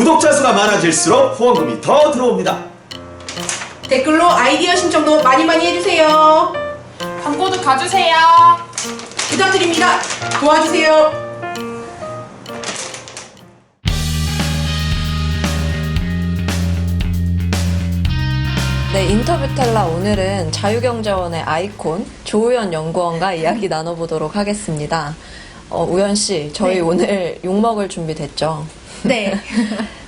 구독자 수가 많아질수록 후원금이 더 들어옵니다. 댓글로 아이디어 신청도 많이 해주세요. 광고도 가주세요. 부탁드립니다. 도와주세요. 네, 인터뷰 텔라 오늘은 자유경제원의 아이콘 조우연 연구원과 이야기 나눠보도록 하겠습니다. 우연 씨, 저희 네. 오늘 욕먹을 준비 됐죠? 네.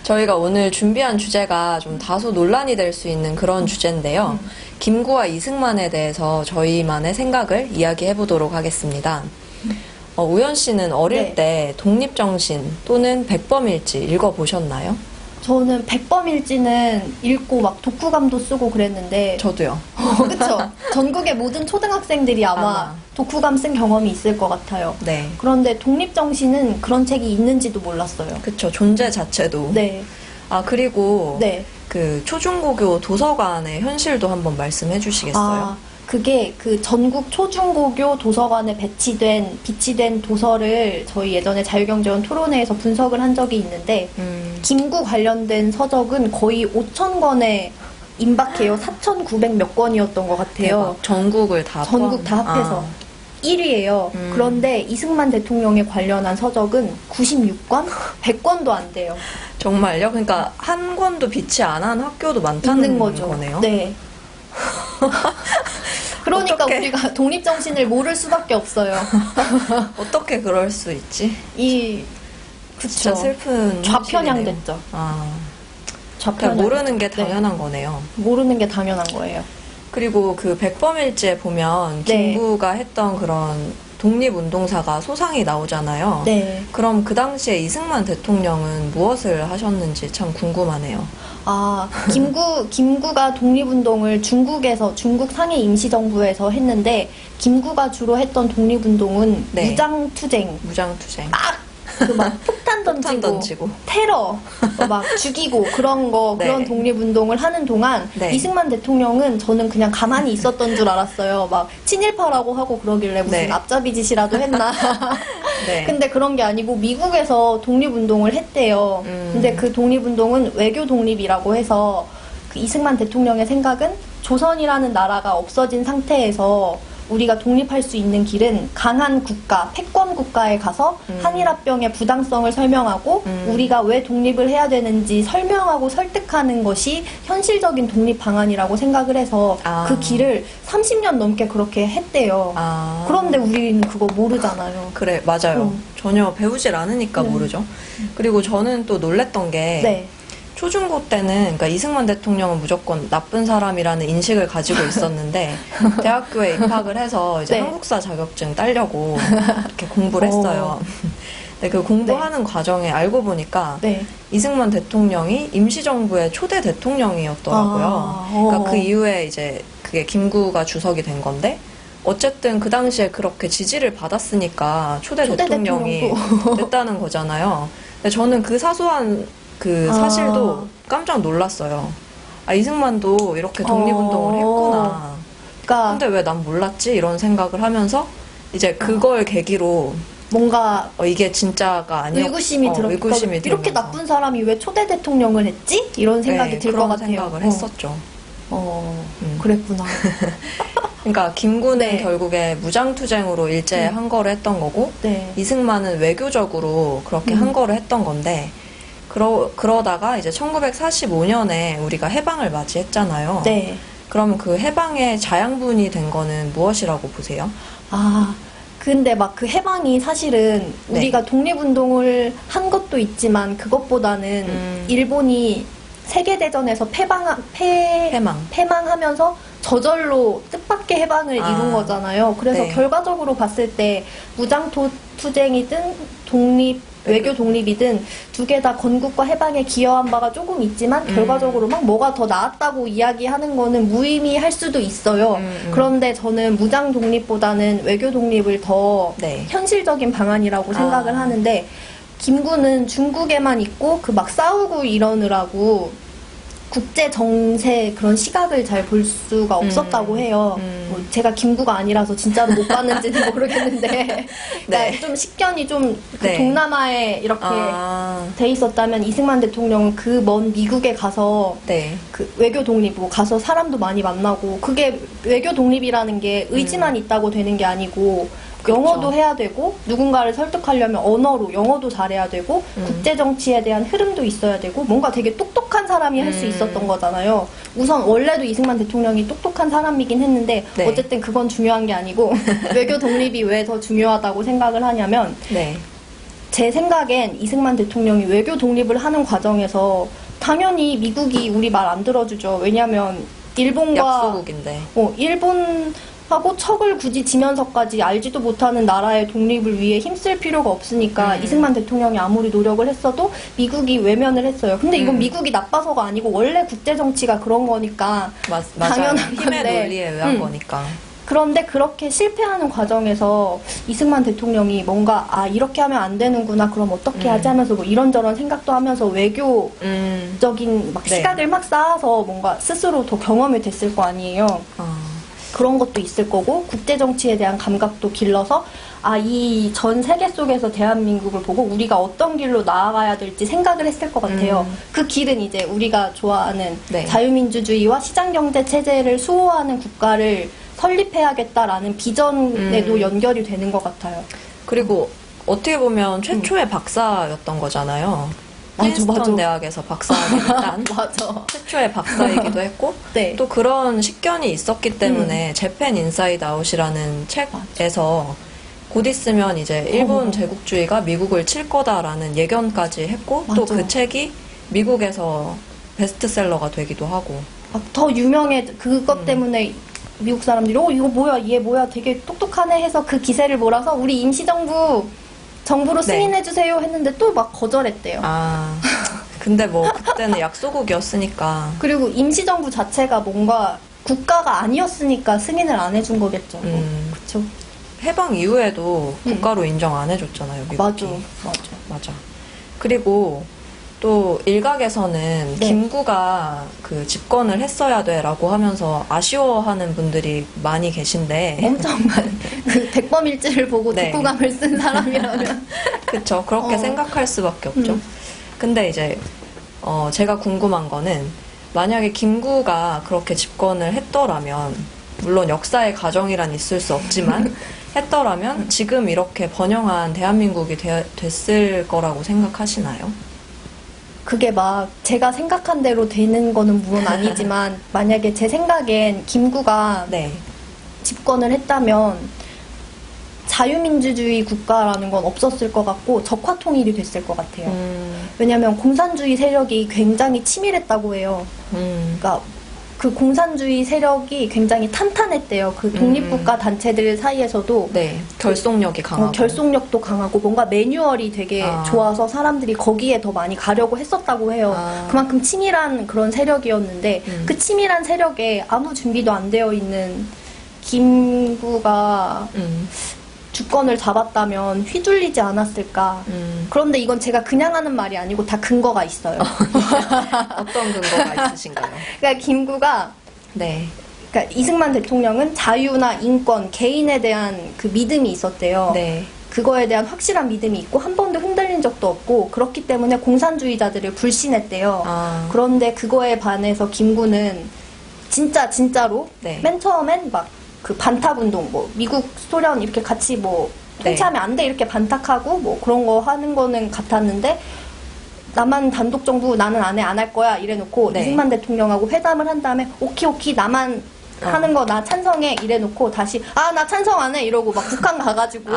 저희가 오늘 준비한 주제가 좀 다소 논란이 될 수 있는 그런 주제인데요. 김구와 이승만에 대해서 저희만의 생각을 이야기해보도록 하겠습니다. 우연 씨는 어릴 네. 때 독립정신 또는 백범일지 읽어보셨나요? 저는 백범일지는 읽고 막 독후감도 쓰고 그랬는데 저도요. 그쵸? 전국의 모든 초등학생들이 아마 독후감 쓴 경험이 있을 것 같아요. 네. 그런데 독립정신은 그런 책이 있는지도 몰랐어요. 그쵸. 존재 자체도. 네. 그리고 네. 그 초중고교 도서관의 현실도 한번 말씀해 주시겠어요? 그게 그 전국 초중고교 도서관에 비치된 도서를 저희 예전에 자유경제원 토론회에서 분석을 한 적이 있는데 김구 관련된 서적은 거의 5,000권에 임박해요. 4,900 몇 권이었던 것 같아요. 대박. 전국을 다 전국 다 합해서 1위예요. 그런데 이승만 대통령에 관련한 서적은 96권? 100권도 안 돼요. 정말요? 그러니까 한 권도 비치 안 한 학교도 많다는 있는 거죠. 거네요? 네. 그러니까 어떡해. 우리가 독립정신을 모를 수밖에 없어요. 어떻게 그럴 수 있지? 진짜 그쵸. 슬픈 좌편향됐죠. 그러니까 좌편향. 모르는 게 네. 당연한 거네요. 모르는 게 당연한 거예요. 그리고 그 백범일지에 보면 네. 김구가 했던 그런 독립운동사가 소상이 나오잖아요. 네. 그럼 그 당시에 이승만 대통령은 무엇을 하셨는지 참 궁금하네요. 김구가 독립운동을 중국 상해 임시정부에서 했는데, 김구가 주로 했던 독립운동은 네. 무장투쟁. 무장투쟁. 막 폭탄 던지고, 테러, 막 죽이고 그런 네. 그런 독립운동을 하는 동안 네. 이승만 대통령은 저는 그냥 가만히 있었던 줄 알았어요. 막 친일파라고 하고 그러길래 무슨 네. 앞잡이 짓이라도 했나. 네. 근데 그런 게 아니고 미국에서 독립운동을 했대요. 근데 그 독립운동은 외교 독립이라고 해서 그 이승만 대통령의 생각은 조선이라는 나라가 없어진 상태에서 우리가 독립할 수 있는 길은 강한 국가, 패권 국가에 가서 한일합병의 부당성을 설명하고 우리가 왜 독립을 해야 되는지 설명하고 설득하는 것이 현실적인 독립 방안이라고 생각을 해서 그 길을 30년 넘게 그렇게 했대요. 그런데 우리는 그거 모르잖아요. 그래, 맞아요. 전혀 배우질 않으니까 모르죠. 그리고 저는 또 놀랬던 게 네. 초중고 때는 그러니까 이승만 대통령은 무조건 나쁜 사람이라는 인식을 가지고 있었는데 대학교에 입학을 해서 이제 네. 한국사 자격증 따려고 이렇게 공부를 했어요. 근데 그 공부하는 과정에 알고 보니까 네. 이승만 대통령이 임시정부의 초대 대통령이었더라고요. 그러니까 그 이후에 이제 그게 김구가 주석이 된 건데 어쨌든 그 당시에 그렇게 지지를 받았으니까 초대 대통령이 됐다는 거잖아요. 근데 저는 그 사소한 그 사실도 깜짝 놀랐어요. 이승만도 이렇게 독립운동을 했구나. 그러니까 근데 왜 난 몰랐지? 이런 생각을 하면서 이제 그걸 계기로 뭔가 이게 진짜가 아니었 의구심이 의구심이 이렇게 들면서. 나쁜 사람이 왜 초대 대통령을 했지? 이런 생각이 들 것 그런 같아요. 생각을 했었죠. 그랬구나. 그러니까 김구는 네. 결국에 무장투쟁으로 일제 항거를 했던 거고 네. 이승만은 외교적으로 그렇게 항거를 했던 건데 그러다가 이제 1945년에 우리가 해방을 맞이했잖아요. 네. 그럼 그 해방의 자양분이 된 거는 무엇이라고 보세요? 근데 막 그 해방이 사실은 네. 우리가 독립운동을 한 것도 있지만 그것보다는 일본이 세계대전에서 패망하면서 저절로 뜻밖의 해방을 이룬 거잖아요. 그래서 네. 결과적으로 봤을 때 무장투쟁이든 외교 독립이든 두 개 다 건국과 해방에 기여한 바가 조금 있지만 결과적으로 막 뭐가 더 나았다고 이야기하는 거는 무의미할 수도 있어요. 그런데 저는 무장 독립보다는 외교 독립을 더 네. 현실적인 방안이라고 생각을 하는데 김구는 중국에만 있고 그 막 싸우고 이러느라고 국제 정세 그런 시각을 잘 볼 수가 없었다고 해요. 뭐 제가 김구가 아니라서 진짜로 못 봤는지는 모르겠는데, 그러니까 네. 좀 식견이 좀 그 네. 동남아에 이렇게 아, 돼 있었다면 이승만 대통령은 그 먼 미국에 가서 네. 그 외교 독립 뭐 가서 사람도 많이 만나고 그게 외교 독립이라는 게 의지만 있다고 되는 게 아니고 영어도 해야 되고 누군가를 설득하려면 언어로 영어도 잘해야 되고 국제 정치에 대한 흐름도 있어야 되고 뭔가 되게 똑똑한 사람이 할 수 있었던 거잖아요. 우선 원래도 이승만 대통령이 똑똑한 사람이긴 했는데 네. 어쨌든 그건 중요한 게 아니고 외교 독립이 왜 더 중요하다고 생각을 하냐면 네. 제 생각엔 이승만 대통령이 외교 독립을 하는 과정에서 당연히 미국이 우리 말 안 들어주죠. 왜냐하면 일본과 약소국인데. 일본하고 척을 굳이 지면서까지 알지도 못하는 나라의 독립을 위해 힘쓸 필요가 없으니까 이승만 대통령이 아무리 노력을 했어도 미국이 외면을 했어요. 근데 이건 미국이 나빠서가 아니고 원래 국제 정치가 그런 거니까 맞아요. 당연한 힘의 건데. 논리에 의한 거니까. 그런데 그렇게 실패하는 과정에서 이승만 대통령이 뭔가 이렇게 하면 안 되는구나 그럼 어떻게 하지 하면서 뭐 이런저런 생각도 하면서 외교적인 막 네. 시각을 막 쌓아서 뭔가 스스로 더 경험이 됐을 거 아니에요. 그런 것도 있을 거고 국제 정치에 대한 감각도 길러서 이 전 세계 속에서 대한민국을 보고 우리가 어떤 길로 나아가야 될지 생각을 했을 것 같아요. 그 길은 이제 우리가 좋아하는 네. 자유민주주의와 시장경제 체제를 수호하는 국가를 설립해야겠다라는 비전에도 연결이 되는 것 같아요. 그리고 어떻게 보면 최초의 박사였던 거잖아요. 맞아, 프린스턴 맞아. 대학에서 박사를 딴 맞아. 최초의 박사이기도 했고 네. 또 그런 식견이 있었기 때문에 재팬 인사이드 아웃이라는 책에서 곧 있으면 이제 일본 제국주의가 미국을 칠 거다라는 예견까지 했고 또 맞아. 그 책이 미국에서 베스트셀러가 되기도 하고 더 유명해 그것 때문에 미국 사람들이 이거 뭐야 얘 뭐야 되게 똑똑하네 해서 그 기세를 몰아서 우리 임시정부 정부로 네. 승인해주세요 했는데 또 막 거절했대요. 근데 뭐 그때는 약소국이었으니까 그리고 임시정부 자체가 뭔가 국가가 아니었으니까 승인을 안 해준 거겠죠. 그쵸. 해방 이후에도 국가로 인정 안 해줬잖아요, 미국이. 맞아. 그리고 또 일각에서는 네. 김구가 그 집권을 했어야 돼라고 하면서 아쉬워하는 분들이 많이 계신데 엄청 그 백범일지를 보고 네. 독후감을 쓴 사람이라면 그쵸. 그렇게 생각할 수밖에 없죠. 근데 이제 제가 궁금한 거는 만약에 김구가 그렇게 집권을 했더라면 물론 역사의 가정이란 있을 수 없지만 했더라면 지금 이렇게 번영한 대한민국이 됐을 거라고 생각하시나요? 그게 막 제가 생각한 대로 되는 거는 물론 아니지만 만약에 제 생각엔 김구가 네. 집권을 했다면 자유민주주의 국가라는 건 없었을 것 같고 적화통일이 됐을 것 같아요. 왜냐하면 공산주의 세력이 굉장히 치밀했다고 해요. 그러니까 그 공산주의 세력이 굉장히 탄탄했대요. 그 독립국가 단체들 사이에서도 네, 결속력이 강하고. 결속력도 강하고 뭔가 매뉴얼이 되게 좋아서 사람들이 거기에 더 많이 가려고 했었다고 해요. 그만큼 치밀한 그런 세력이었는데 그 치밀한 세력에 아무 준비도 안 되어 있는 김구가 주권을 잡았다면 휘둘리지 않았을까. 그런데 이건 제가 그냥 하는 말이 아니고 다 근거가 있어요. 어떤 근거가 있으신가요? 그러니까 김구가 네. 그러니까 이승만 대통령은 자유나 인권, 개인에 대한 그 믿음이 있었대요. 네. 그거에 대한 확실한 믿음이 있고 한 번도 흔들린 적도 없고 그렇기 때문에 공산주의자들을 불신했대요. 그런데 그거에 반해서 김구는 진짜로 네. 맨 처음엔 막 그 반탁운동, 뭐 미국, 소련 이렇게 같이 뭐 통치하면 안 돼 이렇게 반탁하고 뭐 그런 거 하는 거는 같았는데 나만 단독 정부 나는 안 할 거야 이래놓고 네. 이승만 대통령하고 회담을 한 다음에 오키 나만 하는 거 나 찬성해 이래놓고 다시 나 찬성 안 해 이러고 막 북한 가가지고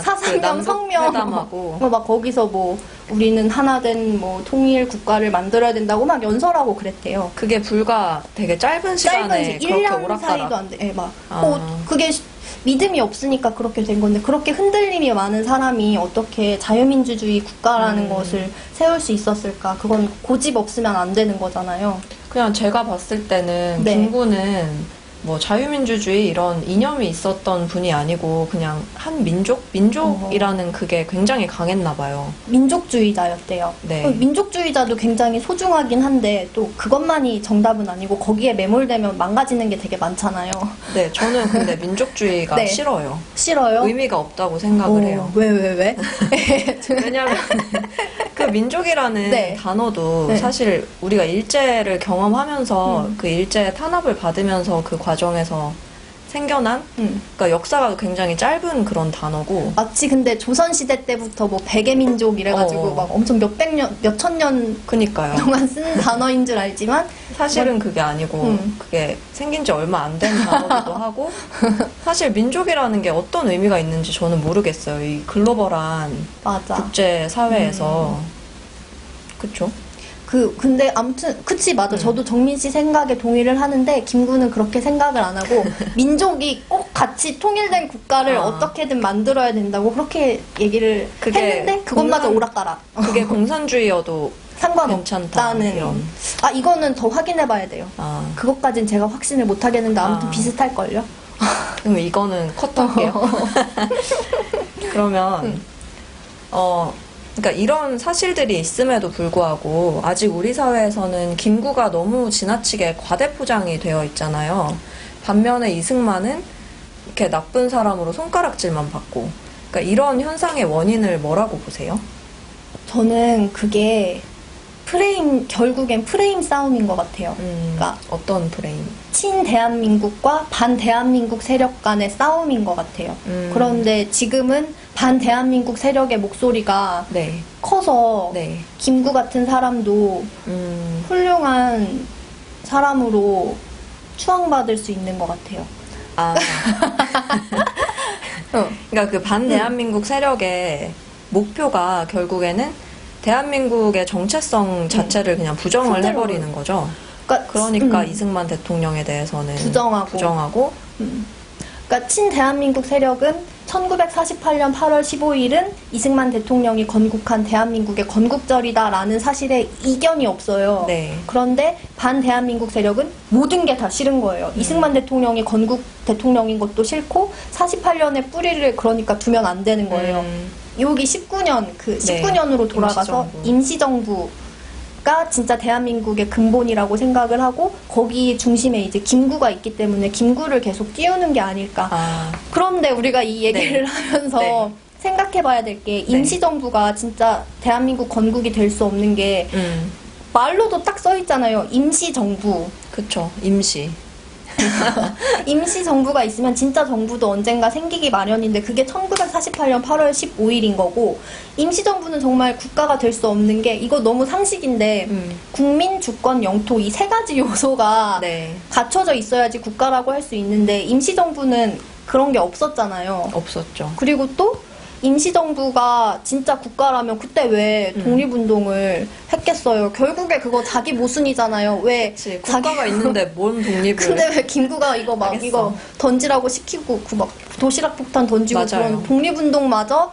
사상경 그 성명 회담하고. 막 거기서 뭐 우리는 하나된 뭐 통일 국가를 만들어야 된다고 막 연설하고 그랬대요. 그게 불과 되게 짧은 시간에 그렇게 1년 오락가락. 사이도 안 돼. 예, 막 그게 믿음이 없으니까 그렇게 된 건데 그렇게 흔들림이 많은 사람이 어떻게 자유민주주의 국가라는 것을 세울 수 있었을까? 그건 고집 없으면 안 되는 거잖아요. 그냥 제가 봤을 때는 네. 김구는 뭐 자유민주주의 이런 이념이 있었던 분이 아니고 그냥 한 민족이라는 그게 굉장히 강했나 봐요. 민족주의자였대요. 네. 민족주의자도 굉장히 소중하긴 한데 또 그것만이 정답은 아니고 거기에 매몰되면 망가지는 게 되게 많잖아요. 네, 저는 근데 민족주의가 네. 싫어요. 싫어요? 의미가 없다고 생각을 해요. 왜? 왜냐면 그 민족이라는 네. 단어도 네. 사실 우리가 일제를 경험하면서 음. 그 일제 탄압을 받으면서 그 과정에서 생겨난 그러니까 역사가 굉장히 짧은 그런 단어고 마치 근데 조선시대 때부터 뭐 백의민족 이래가지고 막 엄청 몇천 년 그니까요. 동안 쓴 단어인 줄 알지만 사실은 그게 아니고 그게 생긴 지 얼마 안 된 단어기도 하고 사실 민족이라는 게 어떤 의미가 있는지 저는 모르겠어요. 이 글로벌한 맞아. 국제 사회에서 그쵸? 근데 아무튼 그치 맞아. 저도 정민 씨 생각에 동의를 하는데 김구는 그렇게 생각을 안 하고 민족이 꼭 같이 통일된 국가를 어떻게든 만들어야 된다고 그렇게 얘기를 했는데 그것마저 오락가락. 그게 공산주의여도 상관없다는. 괜찮다, 이런. 이거는 더 확인해봐야 돼요. 그것까진 제가 확신을 못 하겠는데 아무튼 비슷할걸요. 그럼 이거는 컷할게요. 그러면 그러니까 이런 사실들이 있음에도 불구하고 아직 우리 사회에서는 김구가 너무 지나치게 과대포장이 되어 있잖아요. 반면에 이승만은 이렇게 나쁜 사람으로 손가락질만 받고. 그러니까 이런 현상의 원인을 뭐라고 보세요? 저는 그게 결국엔 프레임 싸움인 것 같아요. 그러니까 어떤 프레임? 친대한민국과 반대한민국 세력 간의 싸움인 것 같아요. 그런데 지금은 반대한민국 세력의 목소리가 네. 커서 네. 김구 같은 사람도 훌륭한 사람으로 추앙받을 수 있는 것 같아요. 그러니까 그 반대한민국 세력의 목표가 결국에는 대한민국의 정체성 자체를 그냥 부정을 그대로. 해버리는 거죠. 그러니까 이승만 대통령에 대해서는 부정하고. 그러니까 친대한민국 세력은 1948년 8월 15일은 이승만 대통령이 건국한 대한민국의 건국절이다라는 사실에 이견이 없어요. 네. 그런데 반대한민국 세력은 모든 게 다 싫은 거예요. 이승만 대통령이 건국 대통령인 것도 싫고 48년의 뿌리를 그러니까 두면 안 되는 거예요. 여기 19년, 19년으로 돌아가서 임시정부가 진짜 대한민국의 근본이라고 생각을 하고 거기 중심에 이제 김구가 있기 때문에 김구를 계속 띄우는 게 아닐까. 그런데 우리가 이 얘기를 하면서 생각해봐야 될 게 임시정부가 진짜 대한민국 건국이 될 수 없는 게 말로도 딱 써있잖아요. 임시정부. 그쵸. 임시. 임시정부가 있으면 진짜 정부도 언젠가 생기기 마련인데 그게 1948년 8월 15일인 거고 임시정부는 정말 국가가 될 수 없는 게 이거 너무 상식인데 국민, 주권, 영토 이 세 가지 요소가 갖춰져 있어야지 국가라고 할 수 있는데 임시정부는 그런 게 없었잖아요. 없었죠. 그리고 또 임시정부가 진짜 국가라면 그때 왜 독립운동을 했겠어요? 결국에 그거 자기 모순이잖아요. 왜 국가가 있는데 뭔 독립을? 근데 왜 김구가 이거 막 알겠어. 이거 던지라고 시키고 그 막 도시락 폭탄 던지고 맞아요. 그런 독립운동마저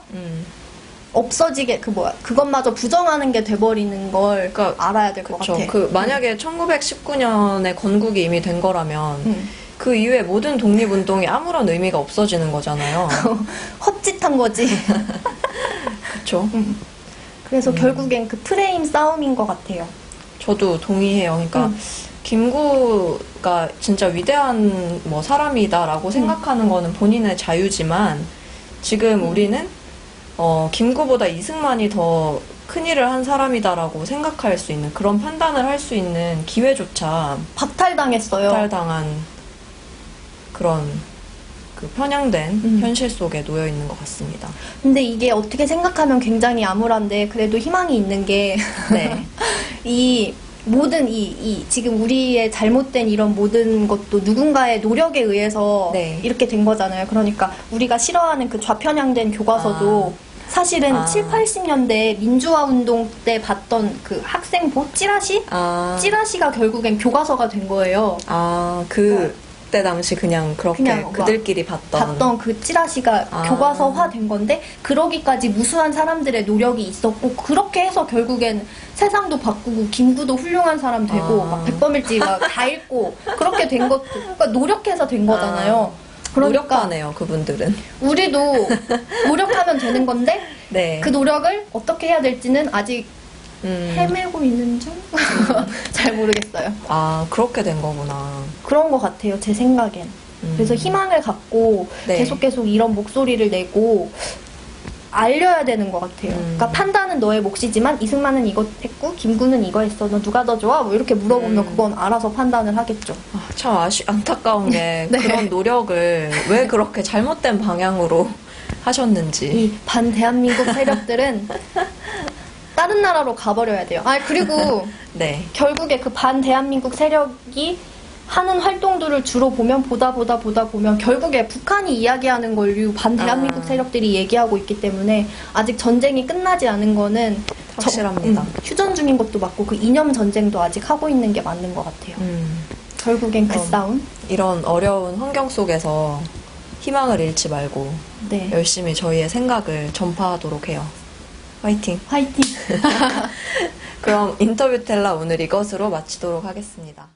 없어지게 그것마저 부정하는 게 돼버리는 걸 알아야 될 것 같아. 만약에 1919년에 건국이 이미 된 거라면 그 이후에 모든 독립운동이 아무런 의미가 없어지는 거잖아요. 헛짓한 거지. 그렇죠. 그래서 결국엔 그 프레임 싸움인 것 같아요. 저도 동의해요. 그러니까 김구가 진짜 위대한 사람이다라고 생각하는 거는 본인의 자유지만 지금 우리는 김구보다 이승만이 더 큰일을 한 사람이다라고 생각할 수 있는 그런 판단을 할 수 있는 기회조차 박탈당했어요. 박탈당한 그런 그 편향된 현실 속에 놓여 있는 것 같습니다. 근데 이게 어떻게 생각하면 굉장히 암울한데 그래도 희망이 있는 게 이 모든 지금 우리의 잘못된 이런 모든 것도 누군가의 노력에 의해서 이렇게 된 거잖아요. 그러니까 우리가 싫어하는 그 좌편향된 교과서도 사실은 7, 80년대 민주화 운동 때 봤던 그 학생부 찌라시가 결국엔 교과서가 된 거예요. 그때 당시 그냥 그렇게 그냥 막 그들끼리 봤던 그 찌라시가 아. 교과서화 된 건데 그러기까지 무수한 사람들의 노력이 있었고 그렇게 해서 결국엔 세상도 바꾸고 김구도 훌륭한 사람 되고 아. 막 백범일지 막 다 읽고 그렇게 된 것도 그러니까 노력해서 된 거잖아요. 그러니까 노력하네요, 그분들은. 우리도 노력하면 되는 건데 네. 그 노력을 어떻게 해야 될지는 아직 헤매고 있는 중? 잘 모르겠어요. 아, 그렇게 된 거구나. 그런 것 같아요, 제 생각엔. 그래서 희망을 갖고 네. 계속 이런 목소리를 내고 알려야 되는 것 같아요. 그러니까 판단은 너의 몫이지만 이승만은 이거 했고 김구는 이거 했어. 너 누가 더 좋아? 뭐 이렇게 물어보면 그건 알아서 판단을 하겠죠. 아, 참 안타까운 게 네. 그런 노력을 왜 그렇게 잘못된 방향으로 하셨는지. 이 반대한민국 세력들은 다른 나라로 가버려야 돼요. 아 그리고 네. 결국에 그 반대한민국 세력이 하는 활동들을 주로 보면 보다 보면 결국에 북한이 이야기하는 걸 반대한민국 세력들이 얘기하고 있기 때문에 아직 전쟁이 끝나지 않은 거는 확실합니다. 휴전 중인 것도 맞고 그 이념 전쟁도 아직 하고 있는 게 맞는 것 같아요. 결국엔 그 그럼 싸움. 이런 어려운 환경 속에서 희망을 잃지 말고 네. 열심히 저희의 생각을 전파하도록 해요. 화이팅! 화이팅. 그럼 인터뷰 텔라 오늘 이것으로 마치도록 하겠습니다.